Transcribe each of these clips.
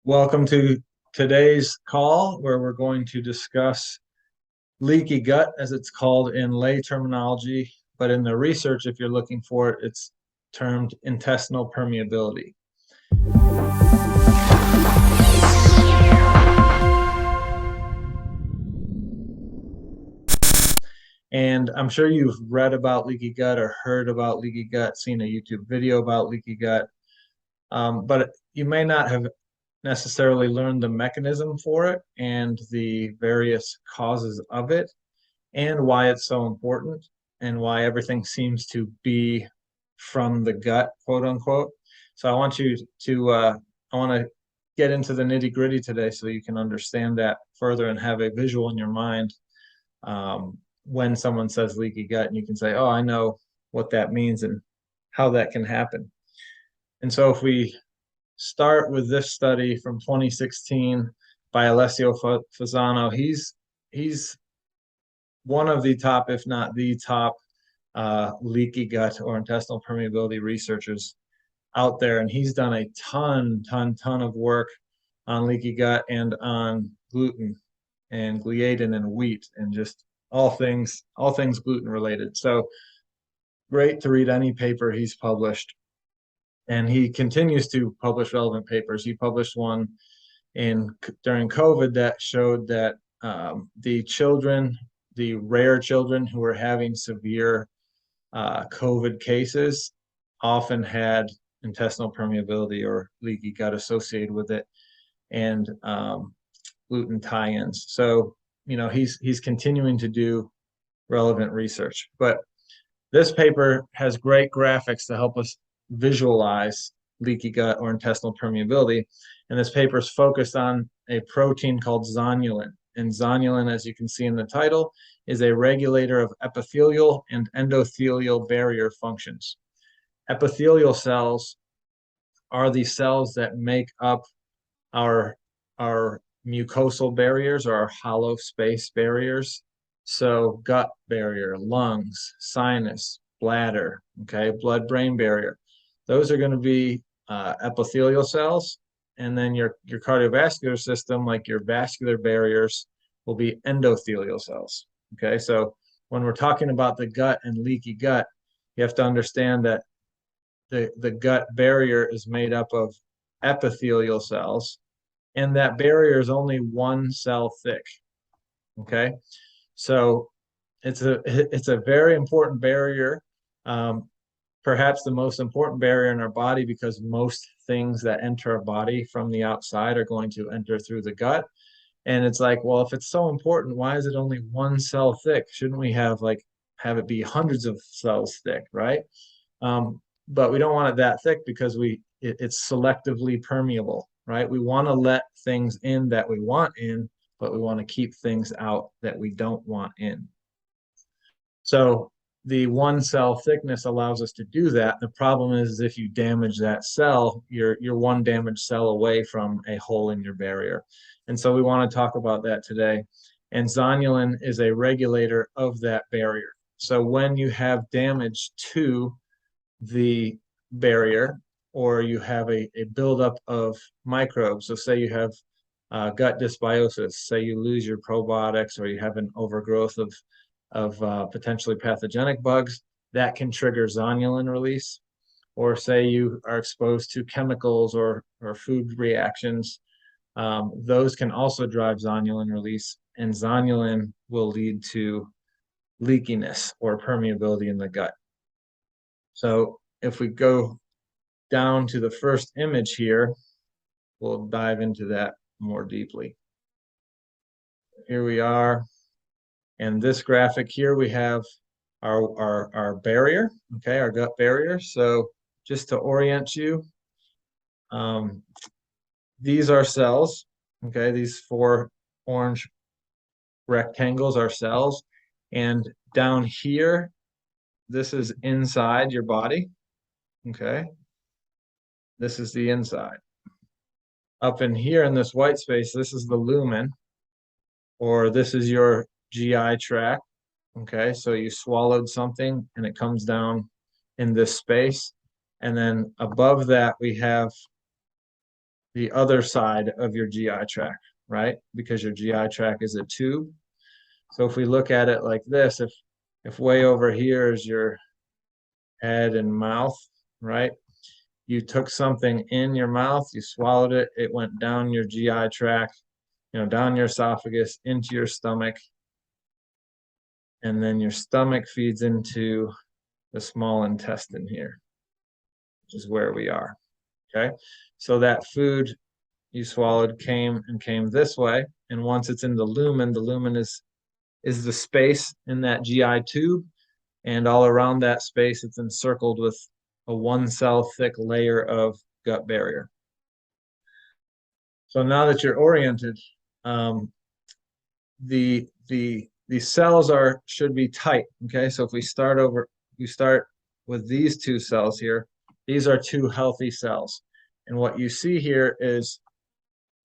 Welcome to today's call where we're going to discuss leaky gut as it's called in lay terminology, but in the research, if you're looking for it, it's termed intestinal permeability. And I'm sure you've read about leaky gut or heard about leaky gut, seen a YouTube video about leaky gut, but you may not have necessarily learned the mechanism for it and the various causes of it and why it's so important and why everything seems to be from the gut, quote unquote. So I want you to, I want to get into the nitty gritty today so you can understand that further and have a visual in your mind when someone says leaky gut, and you can say, oh, I know what that means and how that can happen. And so if we start with this study from 2016 by Alessio Fasano, he's one of the top, if not the top, leaky gut or intestinal permeability researchers out there, and he's done a ton of work on leaky gut and on gluten and gliadin and wheat and just all things gluten related. So great to read any paper he's published, and he continues to publish relevant papers. He published one during COVID that showed that the rare children who were having severe COVID cases often had intestinal permeability or leaky gut associated with it, and gluten tie-ins. So, he's continuing to do relevant research. But this paper has great graphics to help us visualize leaky gut or intestinal permeability. And this paper is focused on a protein called zonulin. And zonulin, as you can see in the title, is a regulator of epithelial and endothelial barrier functions. Epithelial cells are the cells that make up our mucosal barriers or our hollow space barriers. So gut barrier, lungs, sinus, bladder, okay, blood-brain barrier. Those are going to be epithelial cells. And then your cardiovascular system, like your vascular barriers, will be endothelial cells. Okay, so when we're talking about the gut and leaky gut, you have to understand that the gut barrier is made up of epithelial cells, and that barrier is only one cell thick. Okay, so it's a very important barrier, perhaps the most important barrier in our body, because most things that enter our body from the outside are going to enter through the gut. And it's like, well, if it's so important, why is it only one cell thick? Shouldn't we have it be hundreds of cells thick, right? But we don't want it that thick because it's selectively permeable, right? We want to let things in that we want in, but we want to keep things out that we don't want in. So the one cell thickness allows us to do that. The problem is if you damage that cell, you're one damaged cell away from a hole in your barrier. And so we want to talk about that today. And zonulin is a regulator of that barrier. So when you have damage to the barrier, or you have a buildup of microbes, so say you have gut dysbiosis, say you lose your probiotics, or you have an overgrowth of potentially pathogenic bugs, that can trigger zonulin release. Or say you are exposed to chemicals or food reactions, those can also drive zonulin release, and zonulin will lead to leakiness or permeability in the gut. So if we go down to the first image here, we'll dive into that more deeply. Here we are. And this graphic here, we have our barrier, okay, our gut barrier. So just to orient you, these are cells, okay, these four orange rectangles are cells. And down here, this is inside your body, okay? This is the inside. Up in here in this white space, this is the lumen, or this is your GI tract. Okay, so you swallowed something and it comes down in this space. And then above that, we have the other side of your GI tract, right? Because your GI tract is a tube. So if we look at it like this, if way over here is your head and mouth, right? You took something in your mouth, you swallowed it, it went down your GI tract, down your esophagus, into your stomach, and then your stomach feeds into the small intestine here, which is where we are. Okay. So that food you swallowed came this way. And once it's in the lumen is the space in that GI tube. And all around that space, it's encircled with a 1-cell thick layer of gut barrier. So now that you're oriented, the cells should be tight. Okay, so if we start with these 2 cells here. These are 2 healthy cells, and what you see here is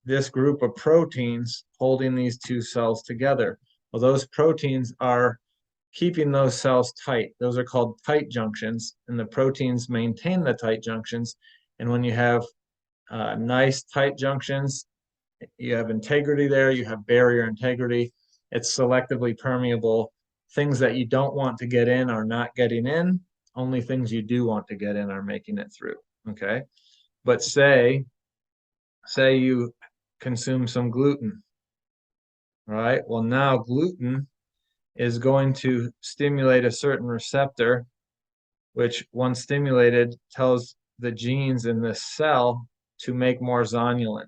this group of proteins holding these 2 cells together. Well, those proteins are keeping those cells tight. Those are called tight junctions, and the proteins maintain the tight junctions. And when you have nice tight junctions, you have integrity there, you have barrier integrity, it's selectively permeable. Things that you don't want to get in are not getting in. Only things you do want to get in are making it through. Okay. But say you consume some gluten, right? Well, now gluten is going to stimulate a certain receptor, which, once stimulated, tells the genes in this cell to make more zonulin.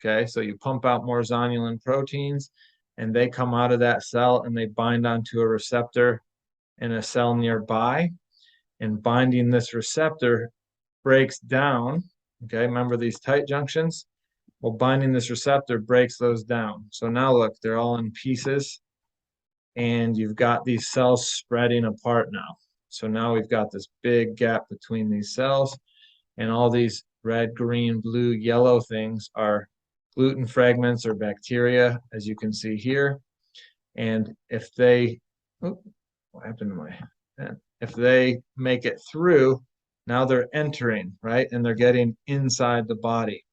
Okay, so you pump out more zonulin proteins, and they come out of that cell and they bind onto a receptor in a cell nearby. And binding this receptor breaks down. Okay, remember these tight junctions? Well, binding this receptor breaks those down. So now look, they're all in pieces, and you've got these cells spreading apart now. So now we've got this big gap between these cells, and all these red, green, blue, yellow things are gluten fragments or bacteria, as you can see here. And if they, what happened to my pen? If they make it through, now they're entering, right? And they're getting inside the body.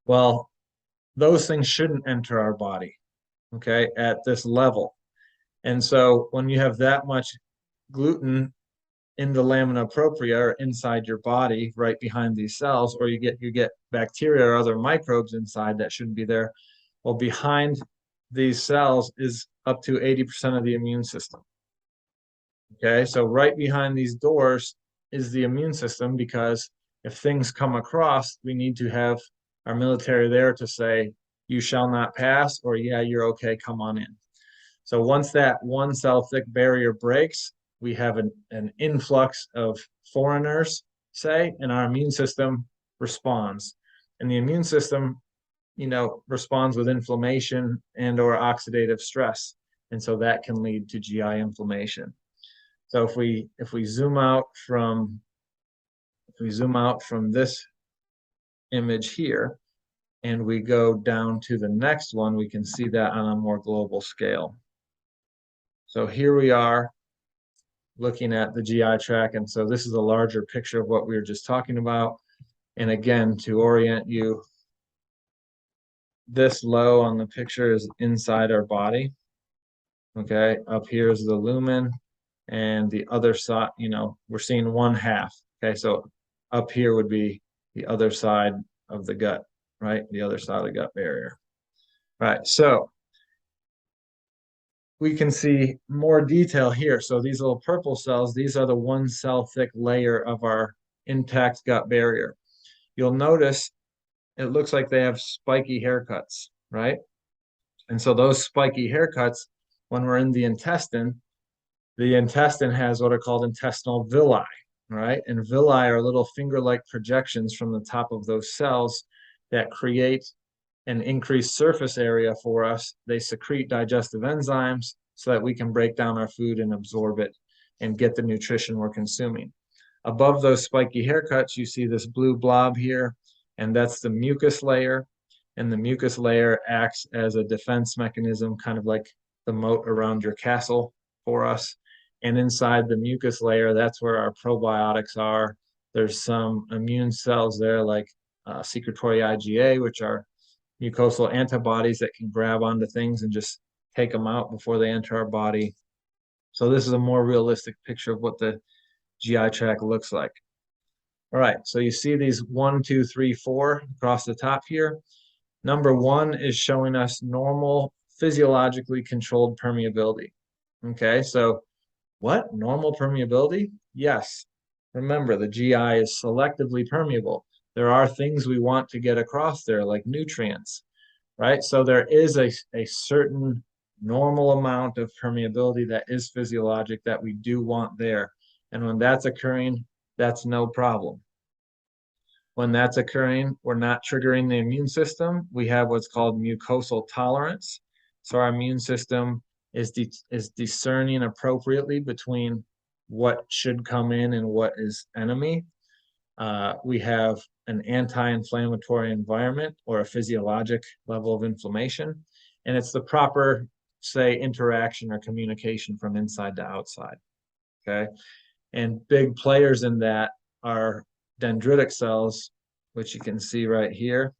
Well, those things shouldn't enter our body, okay, at this level. And so when you have that much gluten in the lamina propria or inside your body, right behind these cells, or you get bacteria or other microbes inside that shouldn't be there. Well, behind these cells is up to 80% of the immune system. Okay, so right behind these doors is the immune system, because if things come across, we need to have our military there to say, you shall not pass, or yeah, you're okay, come on in. So once that 1-cell thick barrier breaks, we have an influx of foreigners, say, and our immune system responds. And the immune system, responds with inflammation and or oxidative stress. And so that can lead to GI inflammation. So if we zoom out from this image here, and we go down to the next one, we can see that on a more global scale. So here we are looking at the GI tract, and so this is a larger picture of what we were just talking about. And again, to orient you, this low on the picture is inside our body. Okay, up here is the lumen, and the other side, we're seeing 1/2. Okay, so up here would be the other side of the gut, right? The other side of the gut barrier. Right, so we can see more detail here. So these little purple cells, these are the 1-cell thick layer of our intact gut barrier. You'll notice it looks like they have spiky haircuts, right? And so those spiky haircuts, when we're in the intestine has what are called intestinal villi, right? And villi are little finger-like projections from the top of those cells that create an increased surface area for us. They secrete digestive enzymes so that we can break down our food and absorb it and get the nutrition we're consuming. Above those spiky haircuts, you see this blue blob here, and that's the mucus layer. And the mucus layer acts as a defense mechanism, kind of like the moat around your castle for us. And inside the mucus layer, that's where our probiotics are. There's some immune cells there, like secretory IgA, which are mucosal antibodies that can grab onto things and just take them out before they enter our body. So this is a more realistic picture of what the GI tract looks like. All right, so you see these 1, 2, 3, 4 across the top here. Number 1 is showing us normal physiologically controlled permeability. Okay, so what? Normal permeability? Yes. Remember, the GI is selectively permeable. There are things we want to get across there, like nutrients, right? So there is a certain normal amount of permeability that is physiologic that we do want there. And when that's occurring, that's no problem. When that's occurring, we're not triggering the immune system. We have what's called mucosal tolerance. So our immune system is discerning appropriately between what should come in and what is enemy. We have an anti-inflammatory environment or a physiologic level of inflammation, and it's the proper, say, interaction or communication from inside to outside. Okay, and big players in that are dendritic cells, which you can see right here.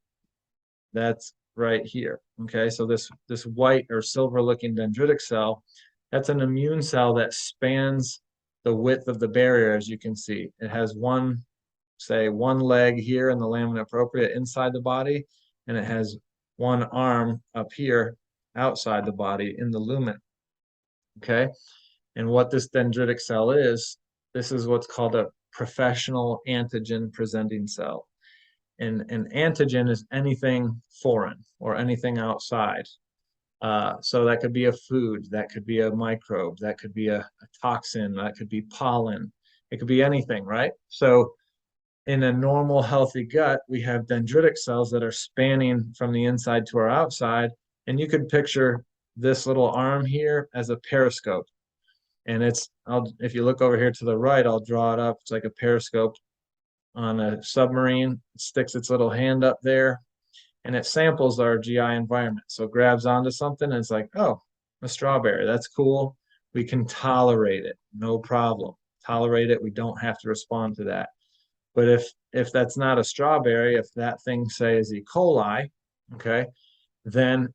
That's right here. Okay, so this white or silver looking dendritic cell, that's an immune cell that spans the width of the barrier, as you can see. It has one leg here in the lamina propria inside the body, and it has one arm up here outside the body in the lumen. Okay, and what this dendritic cell is, this is what's called a professional antigen presenting cell. And an antigen is anything foreign or anything outside. So that could be a food, that could be a microbe, that could be a toxin, that could be pollen. It could be anything, right? So in a normal healthy gut, we have dendritic cells that are spanning from the inside to our outside. And you could picture this little arm here as a periscope. And if you look over here to the right, I'll draw it up. It's like a periscope on a submarine. It sticks its little hand up there and it samples our GI environment. So it grabs onto something and it's like, oh, a strawberry. That's cool. We can tolerate it. No problem. Tolerate it. We don't have to respond to that. But if that's not a strawberry, if that thing, say, is E. coli, okay, then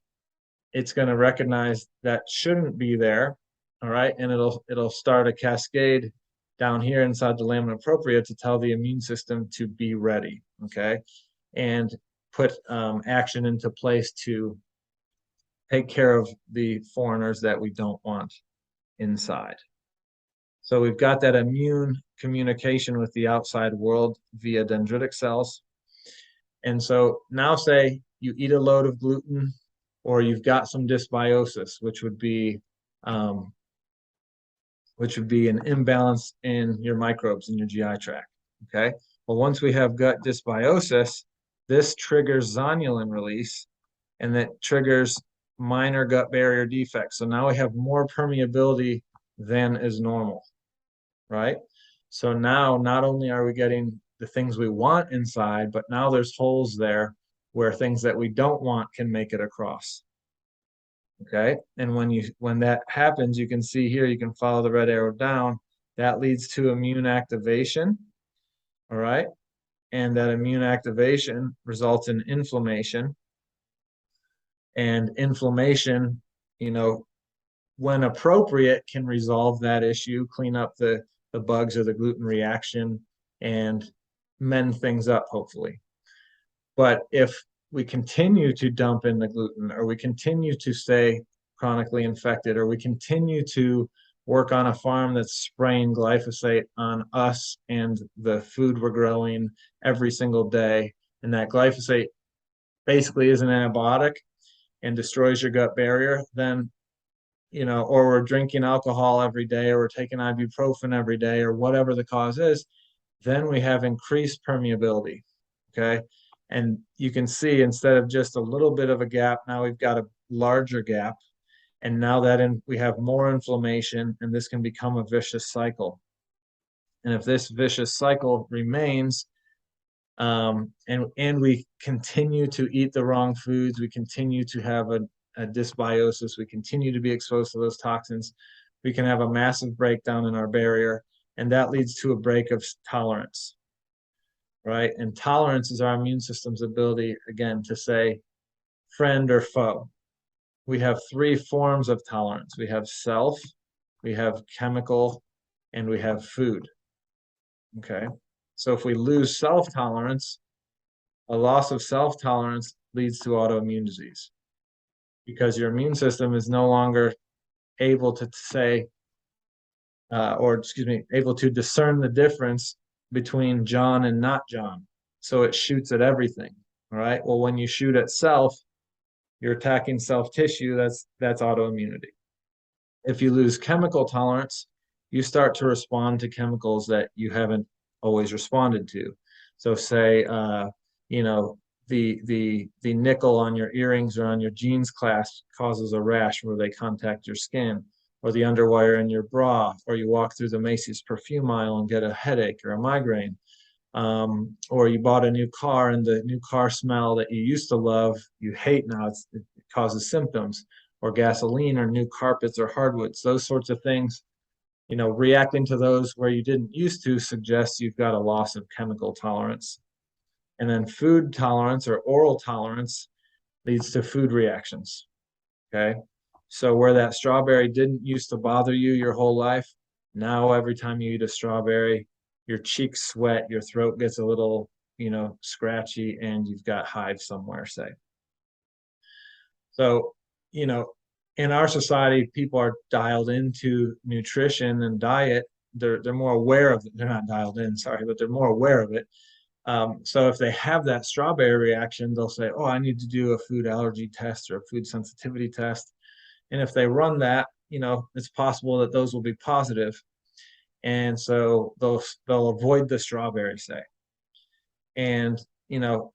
it's going to recognize that shouldn't be there, all right, and it'll start a cascade down here inside the lamina propria to tell the immune system to be ready, okay, and put action into place to take care of the foreigners that we don't want inside. So we've got that immune communication with the outside world via dendritic cells. And so now say you eat a load of gluten or you've got some dysbiosis, which would be an imbalance in your microbes in your GI tract. Okay. Well, once we have gut dysbiosis, this triggers zonulin release and that triggers minor gut barrier defects. So now we have more permeability than is normal, right? So now not only are we getting the things we want inside, but now there's holes there where things that we don't want can make it across. Okay, and when that happens, you can see here, you can follow the red arrow down. That leads to immune activation. All right, and that immune activation results in inflammation. And inflammation, when appropriate, can resolve that issue, clean up the bugs or the gluten reaction, and mend things up, hopefully. But if we continue to dump in the gluten, or we continue to stay chronically infected, or we continue to work on a farm that's spraying glyphosate on us and the food we're growing every single day, and that glyphosate basically is an antibiotic and destroys your gut barrier, then or we're drinking alcohol every day, or we're taking ibuprofen every day, or whatever the cause is, then we have increased permeability, okay? And you can see instead of just a little bit of a gap, now we've got a larger gap. And now that we have more inflammation, and this can become a vicious cycle. And if this vicious cycle remains, and we continue to eat the wrong foods, we continue to have a dysbiosis, we continue to be exposed to those toxins, we can have a massive breakdown in our barrier, and that leads to a break of tolerance, right? And tolerance is our immune system's ability, again, to say friend or foe. We have three forms of tolerance. We have self, we have chemical, and we have food. Okay. So if we lose self-tolerance, a loss of self-tolerance leads to autoimmune disease because your immune system is no longer able to say, able to discern the difference between John and not John. So it shoots at everything. All right. Well, when you shoot at self, you're attacking self tissue. That's autoimmunity. If you lose chemical tolerance, you start to respond to chemicals that you haven't always responded to. So say, you know, the nickel on your earrings or on your jeans clasp causes a rash where they contact your skin, or the underwire in your bra, or you walk through the Macy's perfume aisle and get a headache or a migraine. Or you bought a new car and the new car smell that you used to love, you hate now, it causes symptoms, or gasoline or new carpets or hardwoods, those sorts of things. You know, reacting to those where you didn't used to suggests you've got a loss of chemical tolerance. And then food tolerance or oral tolerance leads to food reactions. Okay. So where that strawberry didn't used to bother you your whole life, now every time you eat a strawberry, your cheeks sweat, your throat gets a little, scratchy, and you've got hives somewhere, say. So, in our society, people are dialed into nutrition and diet. They're more aware of it. They're not dialed in, sorry, but they're more aware of it. So if they have that strawberry reaction, they'll say, "Oh, I need to do a food allergy test or a food sensitivity test." And if they run that, it's possible that those will be positive. And so they'll avoid the strawberry, say. And,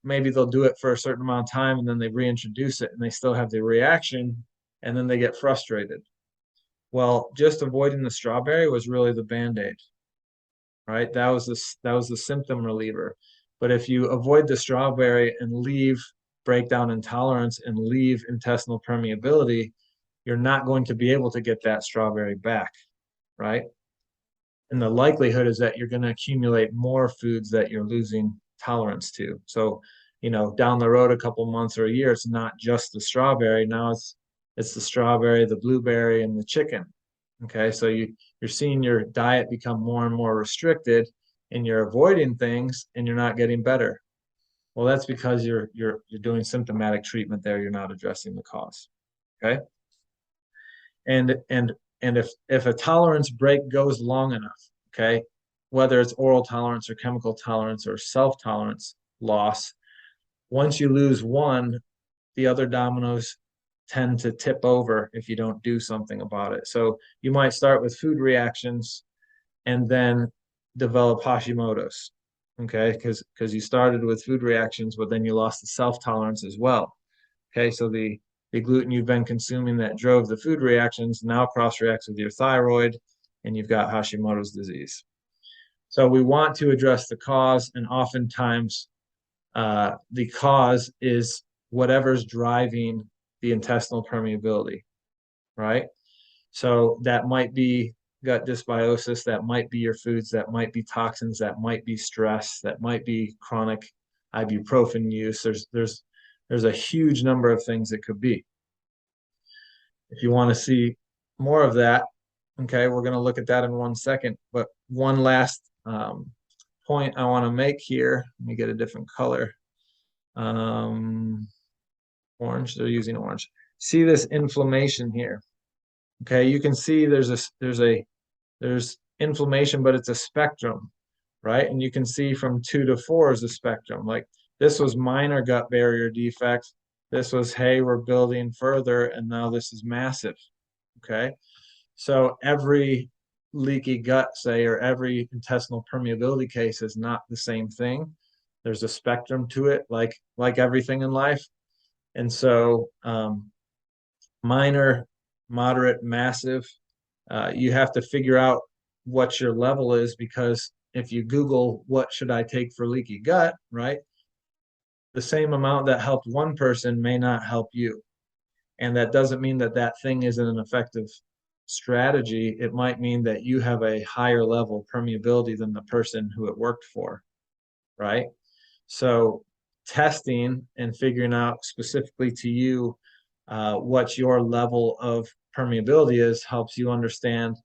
maybe they'll do it for a certain amount of time and then they reintroduce it and they still have the reaction and then they get frustrated. Well, just avoiding the strawberry was really the Band-Aid, right? That was the symptom reliever. But if you avoid the strawberry and leave breakdown intolerance and leave intestinal permeability, you're not going to be able to get that strawberry back, right? And the likelihood is that you're going to accumulate more foods that you're losing tolerance to. So, down the road a couple months or a year, it's not just the strawberry. Now it's the strawberry, the blueberry, and the chicken. Okay, so you're seeing your diet become more and more restricted, and you're avoiding things, and you're not getting better. Well, that's because you're doing symptomatic treatment there. You're not addressing the cause. Okay, and if a tolerance break goes long enough, okay, whether it's oral tolerance or chemical tolerance or self-tolerance loss, once you lose one, the other dominoes tend to tip over if you don't do something about it. So you might start with food reactions and then develop Hashimoto's, okay, because you started with food reactions, but then you lost the self-tolerance as well. Okay, so the gluten you've been consuming that drove the food reactions now cross-reacts with your thyroid, and you've got Hashimoto's disease. So we want to address the cause, and oftentimes the cause is whatever's driving the intestinal permeability, right? So that might be gut dysbiosis, that might be your foods, that might be toxins, that might be stress, that might be chronic ibuprofen use. There's a huge number of things it could be. If you want to see more of that, okay, we're going to look at that in 1 second. But one last point I want to make here. Let me get a different color. Orange, they're using orange. See this inflammation here. Okay, you can see there's inflammation, but it's a spectrum, right? And you can see from 2 to 4 is a spectrum. Like this was minor gut barrier defect. This was, hey, we're building further, and now this is massive. Okay, so every leaky gut, say, or every intestinal permeability case is not the same thing. There's a spectrum to it, like everything in life. And so minor, moderate, massive, you have to figure out what your level is, because if you Google what should I take for leaky gut, right, the same amount that helped one person may not help you. And that doesn't mean that that thing isn't an effective strategy. It might mean that you have a higher level permeability than the person who it worked for, right? So testing and figuring out specifically to you what your level of permeability is helps you understand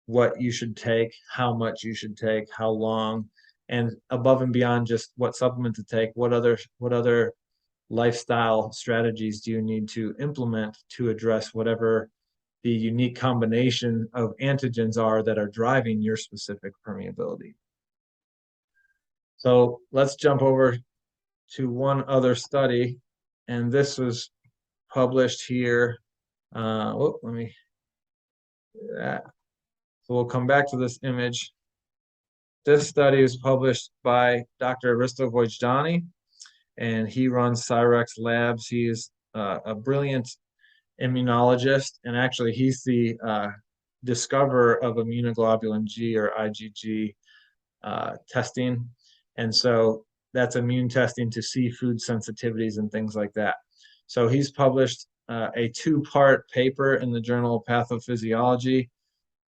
what you should take, how much you should take, how long, and above and beyond just what supplement to take, what other lifestyle strategies do you need to implement to address whatever the unique combination of antigens are that are driving your specific permeability. So let's jump over to one other study, and this was published here. Let me do that. So we'll come back to this image. This study was published by Dr. Aristo Vojdani, and he runs Cyrex Labs. He is a brilliant immunologist, and actually he's the discoverer of immunoglobulin G, or IgG, testing. And so that's immune testing to see food sensitivities and things like that. So he's published a two-part paper in the journal Pathophysiology.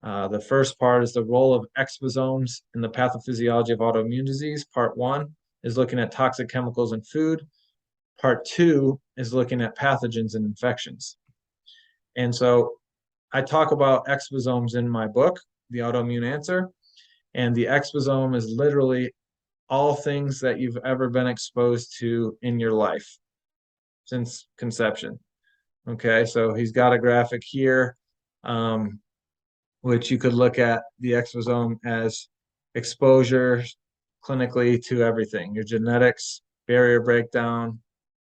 The first part is the role of exposomes in the pathophysiology of autoimmune disease. Part one is looking at toxic chemicals in food. Part two is looking at pathogens and infections. And so I talk about exposomes in my book, The Autoimmune Answer. And the exposome is literally all things that you've ever been exposed to in your life since conception. Okay, so he's got a graphic here, which you could look at the exposome as exposure clinically to everything, your genetics, barrier breakdown,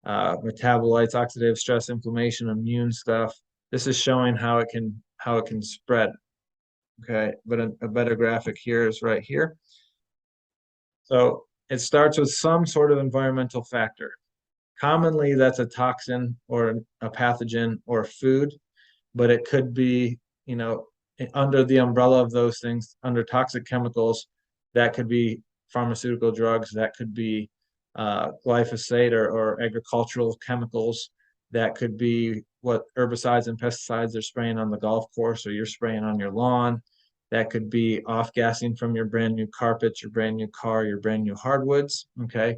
metabolites, oxidative stress, inflammation, immune stuff. This is showing how it can spread. Okay, but a better graphic here is right here. So it starts with some sort of environmental factor. Commonly, that's a toxin or a pathogen or food, but it could be, under the umbrella of those things, under toxic chemicals, that could be pharmaceutical drugs, that could be glyphosate or agricultural chemicals, that could be what herbicides and pesticides they're spraying on the golf course or you're spraying on your lawn. That could be off-gassing from your brand new carpets, your brand new car, your brand new hardwoods. Okay.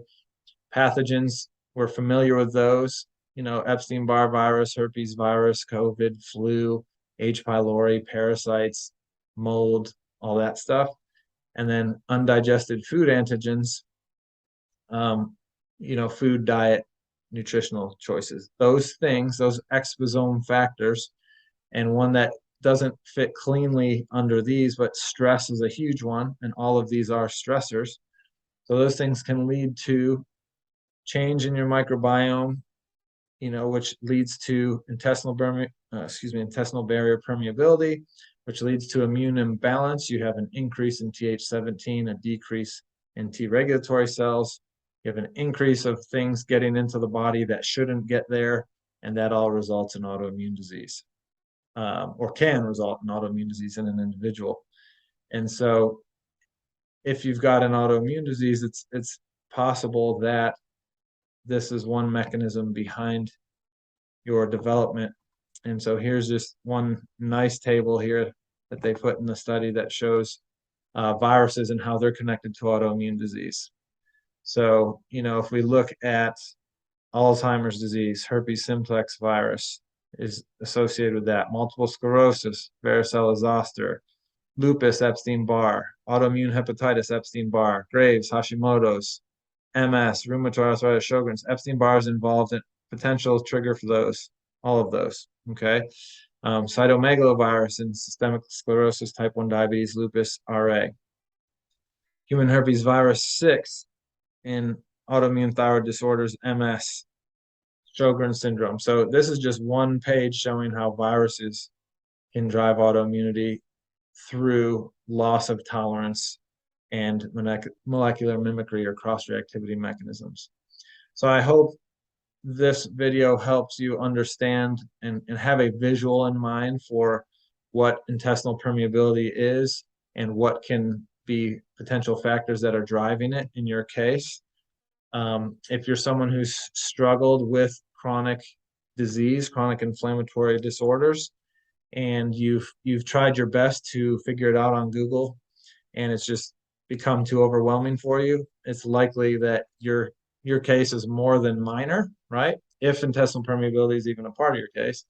Pathogens, we're familiar with those, Epstein-Barr virus, herpes virus, COVID, flu, H. pylori, parasites, mold, all that stuff. And then undigested food antigens, food, diet, nutritional choices. Those things, those exposome factors, and one that doesn't fit cleanly under these, but stress is a huge one, and all of these are stressors. So those things can lead to change in your microbiome, which leads to intestinal barrier permeability, which leads to immune imbalance. You have an increase in Th17, a decrease in T regulatory cells. You have an increase of things getting into the body that shouldn't get there, and that all results in autoimmune disease, or can result in autoimmune disease in an individual. And so if you've got an autoimmune disease, it's possible that this is one mechanism behind your development. And so here's just one nice table here that they put in the study that shows viruses and how they're connected to autoimmune disease. So, if we look at Alzheimer's disease, herpes simplex virus is associated with that. Multiple sclerosis, varicella zoster, lupus, Epstein-Barr, autoimmune hepatitis, Epstein-Barr, Graves, Hashimoto's, MS, rheumatoid arthritis, Sjogren's. Epstein-Barr is involved in potential trigger for those, all of those. Okay. Cytomegalovirus and systemic sclerosis, type 1 diabetes, lupus, RA. Human herpes virus 6 in autoimmune thyroid disorders, MS, Sjogren's syndrome. So this is just one page showing how viruses can drive autoimmunity through loss of tolerance and molecular mimicry or cross-reactivity mechanisms. So I hope this video helps you understand and have a visual in mind for what intestinal permeability is and what can be potential factors that are driving it in your case. If you're someone who's struggled with chronic disease, chronic inflammatory disorders, and you've tried your best to figure it out on Google, and it's just become too overwhelming for you, it's likely that your case is more than minor, right? If intestinal permeability is even a part of your case.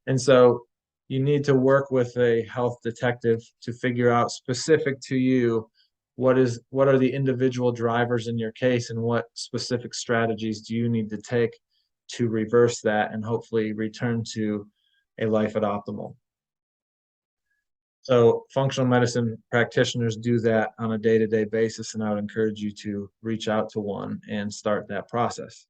And so you need to work with a health detective to figure out specific to you what are the individual drivers in your case and what specific strategies do you need to take to reverse that and hopefully return to a life at optimal. So functional medicine practitioners do that on a day-to-day basis, and I would encourage you to reach out to one and start that process.